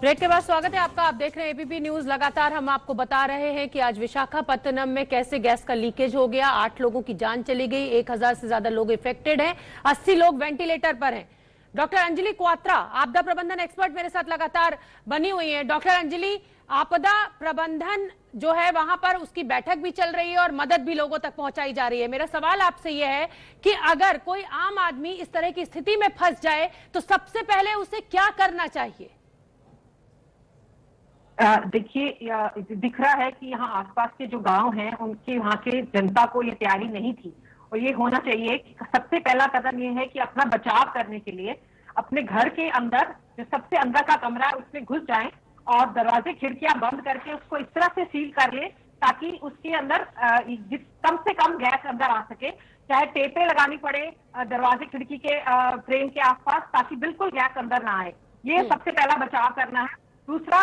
Break के बाद स्वागत है आपका। आप देख रहे हैं एबीपी न्यूज। लगातार हम आपको बता रहे हैं कि आज विशाखापत्तनम में कैसे गैस का लीकेज हो गया। 8 लोगों की जान चली गई, 1000 से ज्यादा लोग इफेक्टेड हैं, 80 लोग वेंटिलेटर पर हैं। डॉक्टर अंजलि क्वात्रा, आपदा प्रबंधन एक्सपर्ट, मेरे साथ लगातार बनी हुई है। डॉक्टर अंजलि, आपदा प्रबंधन जो है वहां पर उसकी बैठक भी चल रही है और मदद भी लोगों तक पहुंचाई जा रही है। मेरा सवाल आपसे यह है कि अगर कोई आम आदमी इस तरह की स्थिति में फंस जाए तो सबसे पहले उसे क्या करना चाहिए? देखिए, दिख रहा है कि यहाँ आसपास के जो गांव हैं उनके वहाँ के जनता को ये तैयारी नहीं थी और ये होना चाहिए कि सबसे पहला कदम ये है कि अपना बचाव करने के लिए अपने घर के अंदर जो सबसे अंदर का कमरा है उसमें घुस जाएं और दरवाजे खिड़कियां बंद करके उसको इस तरह से सील कर ले ताकि उसके अंदर कम से कम गैस अंदर आ सके। चाहे टेपें लगानी पड़े दरवाजे खिड़की के फ्रेम के आसपास ताकि बिल्कुल गैस अंदर ना आए। ये सबसे पहला बचाव करना है। दूसरा,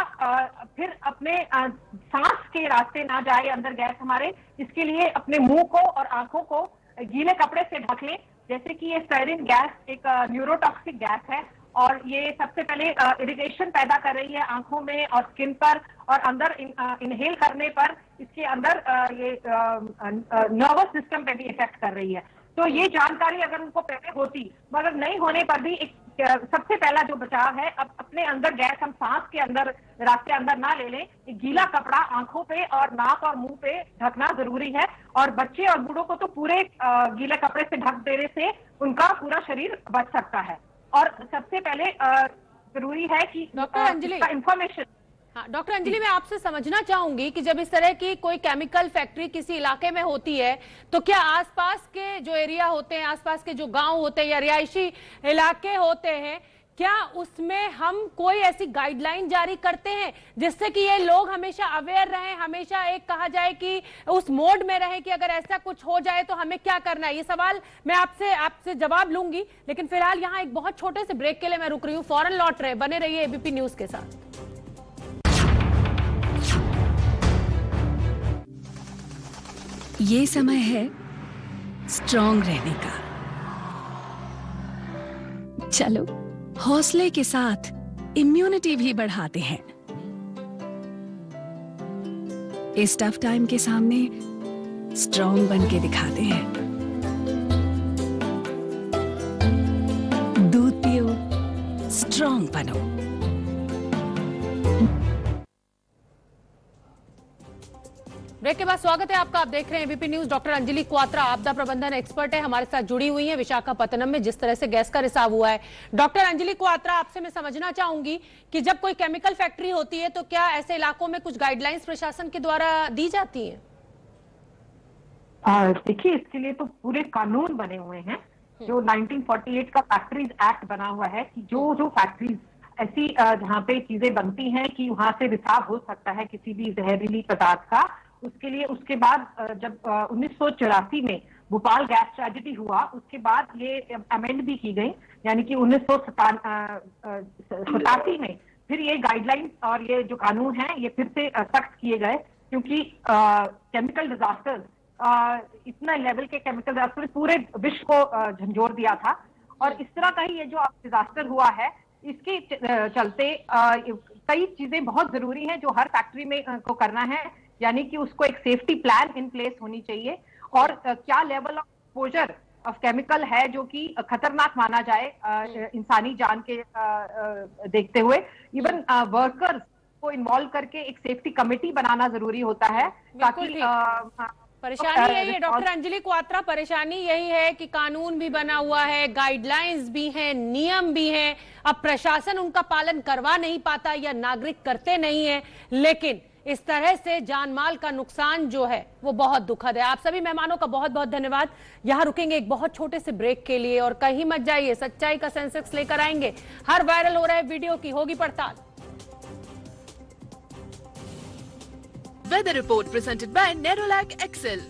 फिर अपने सांस के रास्ते ना जाए अंदर गैस हमारे, इसके लिए अपने मुंह को और आंखों को गीले कपड़े से ढक लें। जैसे कि ये स्टेरिन गैस एक न्यूरोटॉक्सिक गैस है और ये सबसे पहले इरिटेशन पैदा कर रही है आंखों में और स्किन पर, और अंदर इनहेल करने पर इसके अंदर ये नर्वस सिस्टम पे भी इफेक्ट कर रही है। तो ये जानकारी अगर उनको पहले होती, मगर नहीं होने पर भी एक सबसे पहला जो बचाव है, अब अपने अंदर गैस हम सांस के अंदर रास्ते अंदर ना ले लें। एक गीला कपड़ा आंखों पे और नाक और मुंह पे ढकना जरूरी है और बच्चे और बूढ़ों को तो पूरे गीले कपड़े से ढक देने से उनका पूरा शरीर बच सकता है। और सबसे पहले जरूरी है कि डॉक्टर अंजलि इंफॉर्मेशन। हाँ, डॉक्टर अंजलि, मैं आपसे समझना चाहूंगी कि जब इस तरह की कोई केमिकल फैक्ट्री किसी इलाके में होती है तो क्या आसपास के जो एरिया होते हैं, आसपास के जो गांव होते हैं या रिहायशी इलाके होते हैं, क्या उसमें हम कोई ऐसी गाइडलाइन जारी करते हैं जिससे कि ये लोग हमेशा अवेयर रहें, हमेशा एक कहा जाए कि उस मोड में रहे कि अगर ऐसा कुछ हो जाए तो हमें क्या करना है? ये सवाल मैं आपसे जवाब लूंगी, लेकिन फिलहाल यहाँ एक बहुत छोटे से ब्रेक के लिए मैं रुक रही हूँ। फौरन लौट रहे, बने रहिए एबीपी न्यूज के साथ। ये समय है स्ट्रॉन्ग रहने का। चलो हौसले के साथ इम्यूनिटी भी बढ़ाते हैं। इस टफ टाइम के सामने स्ट्रॉन्ग बन के दिखाते हैं। दूध पियो, स्ट्रॉन्ग बनो। ब्रेक के बाद स्वागत है आपका। आप देख रहे हैं ABP news. Doctor Anjali Kwatra आपदा प्रबंधन एक्सपर्ट है, हमारे साथ जुड़ी हुई हैं विशाखापत्तनम में जिस तरह से गैस का रिसाव हुआ है। डॉक्टर अंजलि क्वात्रा, आपसे मैं समझना चाहूंगी कि जब कोई केमिकल फैक्ट्री होती है तो क्या ऐसे इलाकों में कुछ गाइडलाइंस प्रशासन के द्वारा दी जाती है? देखिए, इसके लिए तो पूरे कानून बने हुए हैं। जो 1948 का फैक्ट्रीज एक्ट बना हुआ है कि जो फैक्ट्रीज ऐसी जहाँ पे चीजें बनती हैं कि वहां से रिसाव हो सकता है किसी भी जहरीली पदार्थ का, उसके लिए उसके बाद जब 1984 में भोपाल गैस ट्रेजेडी हुआ उसके बाद ये अमेंड भी की गई, यानी कि 1987 में फिर ये गाइडलाइंस और ये जो कानून है ये फिर से सख्त किए गए, क्योंकि केमिकल डिजास्टर्स इतना लेवल के केमिकल डिजास्टर पूरे विश्व को झंझोर दिया था। और इस तरह का ही ये जो डिजास्टर हुआ है इसके चलते कई चीजें बहुत जरूरी हैं जो हर फैक्ट्री में को करना है, यानी कि उसको एक सेफ्टी प्लान इन प्लेस होनी चाहिए और क्या level of exposure of chemical है जो कि खतरनाक माना जाए इंसानी जान के देखते हुए। इवन वर्कर्स को इन्वॉल्व करके एक सेफ्टी कमेटी बनाना जरूरी होता है ताकि परेशानी यही है डॉक्टर अंजलि क्वात्रा, परेशानी यही है कि कानून भी बना हुआ है, गाइडलाइंस भी हैं, नियम भी हैं, अब प्रशासन उनका पालन करवा नहीं पाता या नागरिक करते नहीं है, लेकिन इस तरह से जानमाल का नुकसान जो है वो बहुत दुखद है। आप सभी मेहमानों का बहुत बहुत धन्यवाद। यहां रुकेंगे एक बहुत छोटे से ब्रेक के लिए और कहीं मत जाइए, सच्चाई का सेंसेक्स लेकर आएंगे। हर वायरल हो रहे वीडियो की होगी पड़ताल। Weather report presented by Nerolac XL.